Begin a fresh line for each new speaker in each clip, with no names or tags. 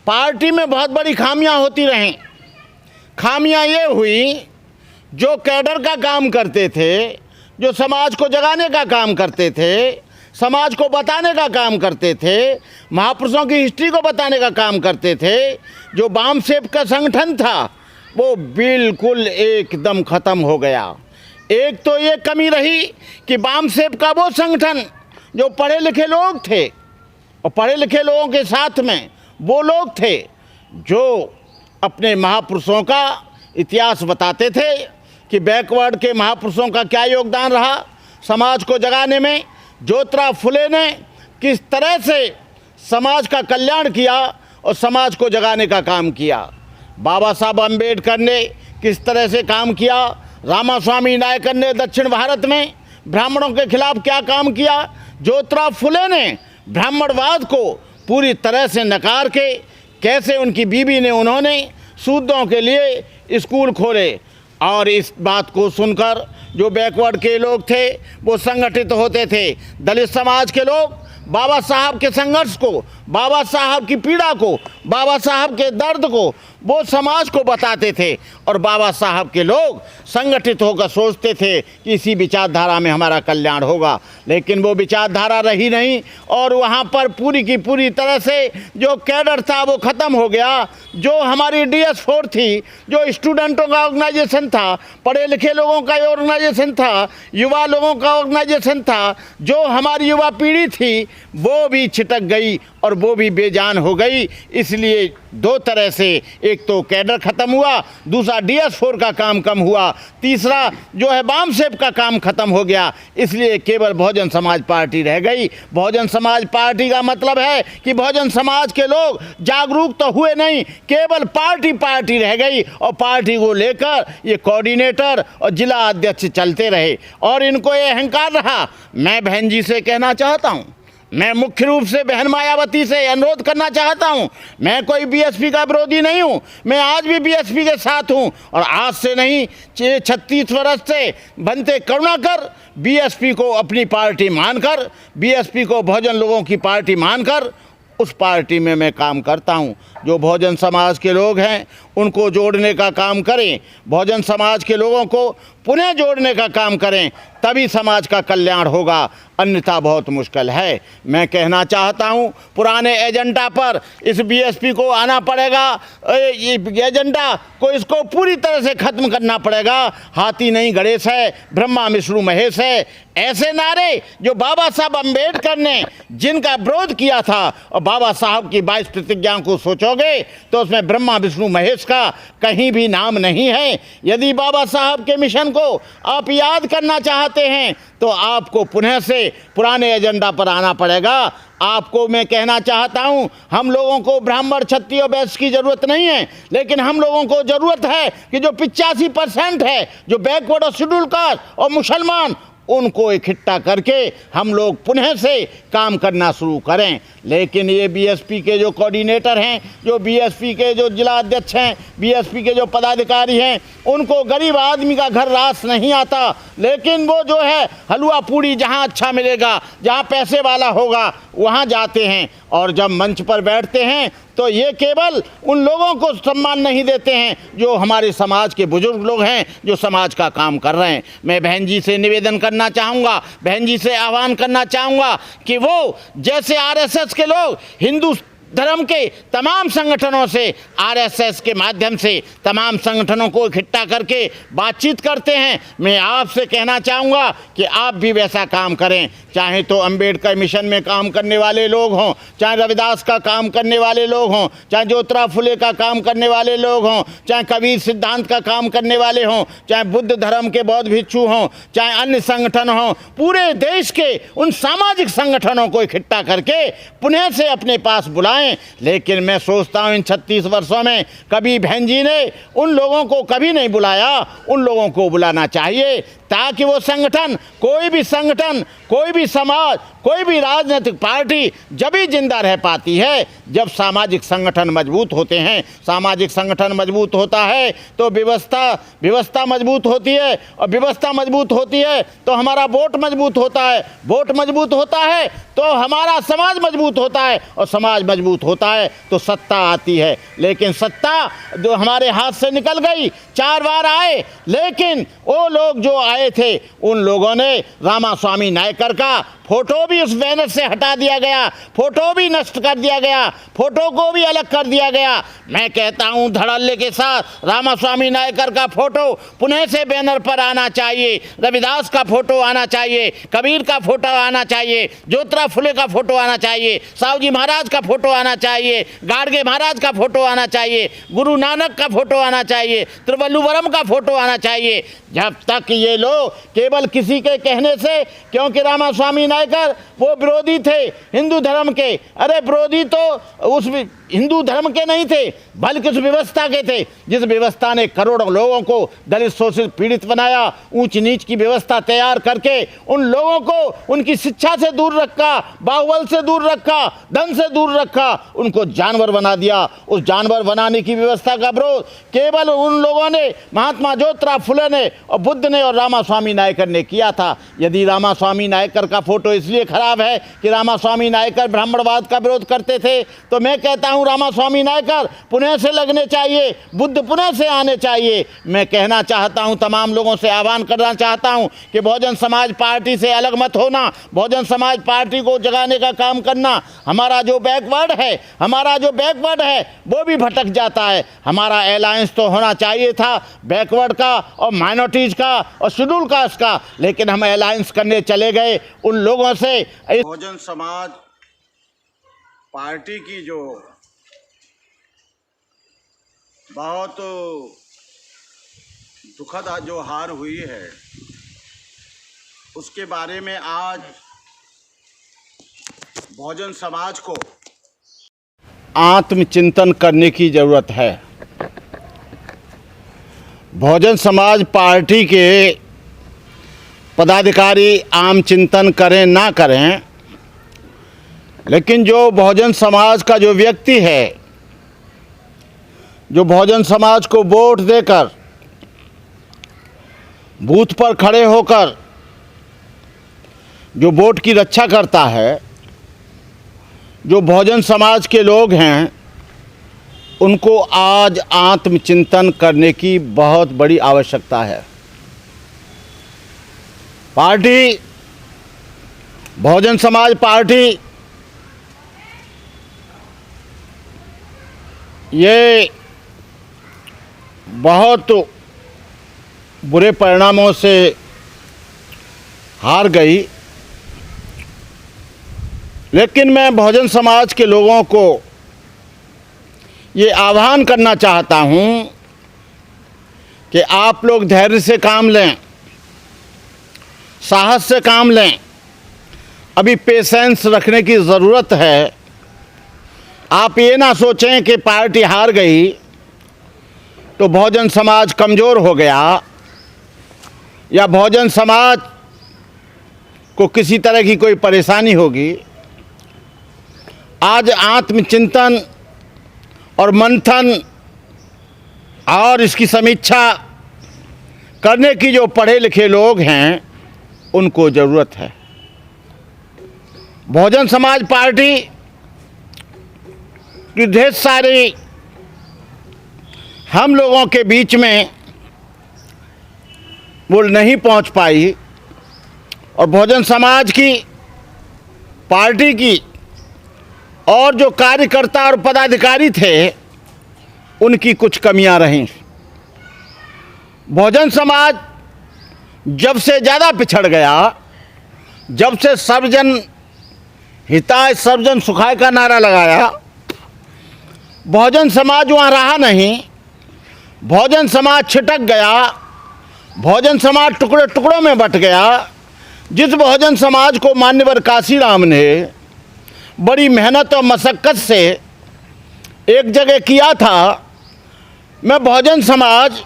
Party में बहुत बड़ी खामियां होती रहीं। खामियां ये हुई, जो कैडर का काम करते थे, जो समाज को जगाने का काम करते थे, समाज को बताने का काम करते थे, महापुरुषों की हिस्ट्री को बताने का काम करते थे, जो बाम सेप का संगठन था वो बिल्कुल एकदम ख़त्म हो गया। एक तो ये कमी रही कि बाम सेप का वो संगठन जो पढ़े लिखे लोग थे, और पढ़े लिखे लोगों के साथ में वो लोग थे जो अपने महापुरुषों का इतिहास बताते थे कि बैकवर्ड के महापुरुषों का क्या योगदान रहा समाज को जगाने में। ज्योतिराव फुले ने किस तरह से समाज का कल्याण किया और समाज को जगाने का काम किया। बाबा साहब अम्बेडकर ने किस तरह से काम किया। रामास्वामी नायकर ने दक्षिण भारत में ब्राह्मणों के खिलाफ क्या काम किया। ज्योतिराव फुले ने ब्राह्मणवाद को पूरी तरह से नकार के कैसे उनकी बीवी ने उन्होंने शूद्रों के लिए स्कूल खोले। और इस बात को सुनकर जो बैकवर्ड के लोग थे वो संगठित होते थे। दलित समाज के लोग बाबा साहब के संघर्ष को, बाबा साहब की पीड़ा को, बाबा साहब के दर्द को वो समाज को बताते थे। और बाबा साहब के लोग संगठित होकर सोचते थे कि इसी विचारधारा में हमारा कल्याण होगा। लेकिन वो विचारधारा रही नहीं और वहाँ पर पूरी की पूरी तरह से जो कैडर था वो ख़त्म हो गया। जो हमारी DS4 थी, जो स्टूडेंटों का ऑर्गेनाइजेशन था, पढ़े लिखे लोगों का ऑर्गेनाइजेशन था, युवा लोगों का ऑर्गेनाइजेशन था, जो हमारी युवा पीढ़ी थी वो भी छिटक गई और वो भी बेजान हो गई। इसलिए दो तरह से, एक तो कैडर ख़त्म हुआ, दूसरा DS4 का काम कम हुआ, तीसरा जो है बाम सेप का काम ख़त्म हो गया। इसलिए केवल बहुजन समाज पार्टी रह गई। बहुजन समाज पार्टी का मतलब है कि बहुजन समाज के लोग जागरूक तो हुए नहीं, केवल पार्टी रह गई। और पार्टी को लेकर ये कोऑर्डिनेटर और जिला अध्यक्ष चलते रहे और इनको ये अहंकार रहा। मैं बहन जी से कहना चाहता हूँ, मैं मुख्य रूप से बहन मायावती से अनुरोध करना चाहता हूं। मैं कोई BSP का विरोधी नहीं हूं, मैं आज भी BSP के साथ हूं और आज से नहीं 36 वर्ष से बनते करुणाकर BSP को अपनी पार्टी मानकर, BSP को बहुजन लोगों की पार्टी मानकर उस पार्टी में मैं काम करता हूं। जो बहुजन समाज के लोग हैं उनको जोड़ने का काम करें, बहुजन समाज के लोगों को पुनः जोड़ने का काम करें, तभी समाज का कल्याण होगा, अन्यथा बहुत मुश्किल है। मैं कहना चाहता हूं, पुराने एजेंडा पर इस BSP को आना पड़ेगा। ये एजेंडा को इसको पूरी तरह से ख़त्म करना पड़ेगा। हाथी नहीं गणेश है, ब्रह्मा विष्णु महेश है, ऐसे नारे जो बाबा साहब अम्बेडकर ने जिनका विरोध किया था, और बाबा साहब की 22 प्रतिज्ञाओं को सोचोगे तो उसमें ब्रह्मा विष्णु महेश का कहीं भी नाम नहीं है। यदि बाबा साहब के मिशन को आप याद करना चाहते हैं तो आपको पुनः से पुराने एजेंडा पर आना पड़ेगा। आपको मैं कहना चाहता हूं, हम लोगों को ब्राह्मण क्षत्रिय और वैश्य की ज़रूरत नहीं है, लेकिन हम लोगों को ज़रूरत है कि जो 85% है, जो बैकवर्ड और शेड्यूल कास्ट और मुसलमान, उनको इकट्ठा करके हम लोग पुनः से काम करना शुरू करें। लेकिन ये BSP के जो कोऑर्डिनेटर हैं, जो BSP के जो जिला अध्यक्ष हैं, BSP के जो पदाधिकारी हैं, उनको गरीब आदमी का घर रास नहीं आता। लेकिन वो जो है हलवा पूड़ी जहाँ अच्छा मिलेगा, जहाँ पैसे वाला होगा वहाँ जाते हैं और जब मंच पर बैठते हैं तो ये केवल उन लोगों को सम्मान नहीं देते हैं जो हमारे समाज के बुजुर्ग लोग हैं, जो समाज का काम कर रहे हैं। मैं बहन जी से निवेदन करना चाहूँगा, बहन जी से आह्वान करना चाहूँगा कि वो जैसे RSS के लोग हिंदू धर्म के तमाम संगठनों से, RSS के माध्यम से तमाम संगठनों को इकट्ठा करके बातचीत करते हैं, मैं आपसे कहना चाहूँगा कि आप भी वैसा काम करें। चाहे तो अंबेडकर मिशन में काम करने वाले लोग हों, चाहे रविदास का काम करने वाले लोग हों, चाहे ज्योतिराव फुले का काम करने वाले लोग हों, चाहे कबीर सिद्धांत का काम करने वाले हों, चाहे बुद्ध धर्म के बौद्ध भिक्षु हों, चाहे अन्य संगठन हों, पूरे देश के उन सामाजिक संगठनों को इकट्ठा करके पुनः से अपने पास बुलाएं। लेकिन मैं सोचता हूं इन 36 वर्षों में कभी बहन जी ने उन लोगों को कभी नहीं बुलाया। उन लोगों को बुलाना चाहिए ताकि वो संगठन, कोई भी संगठन, कोई भी समाज, कोई भी राजनीतिक पार्टी जब भी जिंदा रह पाती है जब सामाजिक संगठन मजबूत होते हैं, सामाजिक संगठन मजबूत होता है तो व्यवस्था मजबूत होती है, और व्यवस्था मजबूत होती है तो हमारा वोट मजबूत होता है, वोट मजबूत होता है तो हमारा समाज मजबूत होता है, और समाज मजबूत होता है तो सत्ता आती है। लेकिन सत्ता जो हमारे हाथ से निकल गई, 4 बार आए, लेकिन वो लोग जो आए थे उन लोगों ने रामास्वामी नायकर का फोटो भी उस बैनर से हटा दिया गया, फोटो भी नष्ट कर दिया गया, फोटो को भी अलग कर दिया गया। मैं कहता हूं धड़ल्ले के साथ रामास्वामी नायकर का फोटो पुनः से बैनर पर आना चाहिए, रविदास का फोटो आना चाहिए, कबीर का फोटो आना चाहिए, ज्योतिराव फुले का फोटो आना चाहिए, साहू जी महाराज का फोटो आना चाहिए, गाडगे महाराज का फोटो आना चाहिए, गुरु नानक का फोटो आना चाहिए, त्रिवल्लुवरम का फोटो आना चाहिए। जब तक ये लोग केवल किसी के कहने से, क्योंकि रामास्वामी नायकर वो विरोधी थे हिंदू धर्म के, अरे विरोधी तो उस हिंदू धर्म के नहीं थे बल्कि उस व्यवस्था के थे जिस व्यवस्था ने करोड़ों लोगों को दलित शोषित पीड़ित बनाया, ऊंच नीच की व्यवस्था तैयार करके उन लोगों को उनकी शिक्षा से दूर रखा, बाहुबल से दूर रखा, धन से दूर रखा, उनको जानवर बना दिया। उस जानवर बनाने की व्यवस्था का विरोध केवल उन लोगों ने, महात्मा ज्योतिराव फुले ने और बुद्ध ने और रामास्वामी नायकर ने किया था। यदि रामास्वामी नायकर का फोटो इसलिए खराब है कि रामास्वामी नायकर ब्राह्मणवाद का विरोध करते थे, तो मैं कहता हूं रामास्वामी नायकर पुणे से लगने चाहिए, बुद्ध पुणे से आने चाहिए। मैं कहना चाहता हूं, तमाम लोगों से आह्वान करना चाहता हूं कि बहुजन समाज पार्टी से अलग मत होना, बहुजन समाज पार्टी को जगाने का काम करना। हमारा जो बैकवर्ड है वो भी भटक जाता है। हमारा अलायंस तो होना चाहिए था बैकवर्ड का और माइनॉरिटीज का और शेड्यूल कास्ट का, लेकिन हम अलायंस करने चले गए उन लोगों से।
बहुजन समाज पार्टी की जो बहुत दुखद जो हार हुई है, उसके बारे में आज बहुजन समाज को
आत्मचिंतन करने की ज़रूरत है। बहुजन समाज पार्टी के पदाधिकारी आम चिंतन करें ना करें, लेकिन जो बहुजन समाज का जो व्यक्ति है, जो बहुजन समाज को वोट देकर बूथ पर खड़े होकर जो वोट की रक्षा करता है, जो बहुजन समाज के लोग हैं, उनको आज आत्मचिंतन करने की बहुत बड़ी आवश्यकता है। पार्टी, बहुजन समाज पार्टी ये बहुत बुरे परिणामों से हार गई, लेकिन मैं बहुजन समाज के लोगों को ये आह्वान करना चाहता हूँ कि आप लोग धैर्य से काम लें, साहस से काम लें। अभी पेशेंस रखने की ज़रूरत है। आप ये ना सोचें कि पार्टी हार गई तो बहुजन समाज कमज़ोर हो गया या बहुजन समाज को किसी तरह की कोई परेशानी होगी। आज आत्मचिंतन और मंथन और इसकी समीक्षा करने की जो पढ़े लिखे लोग हैं उनको ज़रूरत है। बहुजन समाज पार्टी की ढेर सारी हम लोगों के बीच में वो नहीं पहुंच पाई, और बहुजन समाज की पार्टी की और जो कार्यकर्ता और पदाधिकारी थे उनकी कुछ कमियां रहीं। बहुजन समाज जब से ज़्यादा पिछड़ गया, जब से सर्वजन हिताय सर्वजन सुखाय का नारा लगाया, बहुजन समाज वहाँ रहा नहीं। बहुजन समाज छिटक गया, बहुजन समाज टुकड़े टुकड़ों में बट गया। जिस बहुजन समाज को मान्यवर काशीराम ने बड़ी मेहनत और मशक्क़त से एक जगह किया था, मैं बहुजन समाज,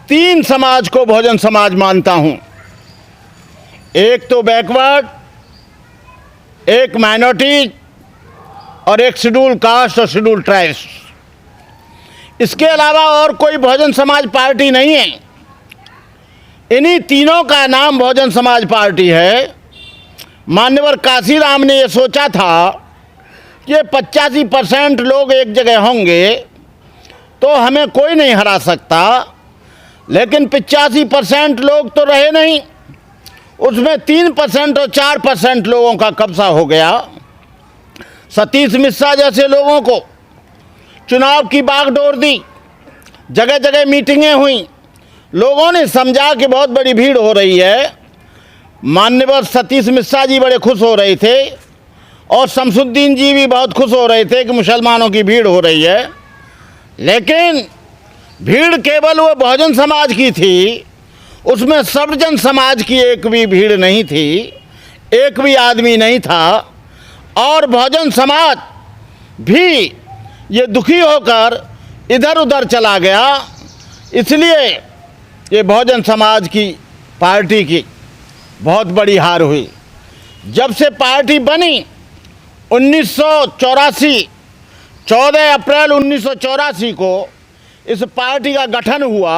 3 समाज को बहुजन समाज मानता हूँ। एक तो बैकवर्ड, एक माइनॉरिटी और एक शेड्यूल कास्ट और शेड्यूल ट्राइब्स। इसके अलावा और कोई बहुजन समाज पार्टी नहीं है। इन्हीं तीनों का नाम बहुजन समाज पार्टी है। मान्यवर काशीराम ने ये सोचा था कि 85% लोग एक जगह होंगे तो हमें कोई नहीं हरा सकता, लेकिन 85% लोग तो रहे नहीं, उसमें 3% और 4% लोगों का कब्जा हो गया। सतीश मिश्रा जैसे लोगों को चुनाव की बागडोर दी, जगह जगह मीटिंगें हुई, लोगों ने समझा कि बहुत बड़ी भीड़ हो रही है। मान्यवर सतीश मिश्रा जी बड़े खुश हो रहे थे और शमसुद्दीन जी भी बहुत खुश हो रहे थे कि मुसलमानों की भीड़ हो रही है, लेकिन भीड़ केवल वो बहुजन समाज की थी, उसमें सर्वजन समाज की एक भी भीड़ नहीं थी, एक भी आदमी नहीं था। और बहुजन समाज भी ये दुखी होकर इधर उधर चला गया। इसलिए ये बहुजन समाज की पार्टी की बहुत बड़ी हार हुई। जब से पार्टी बनी 1984, 14 अप्रैल 1984 को इस पार्टी का गठन हुआ।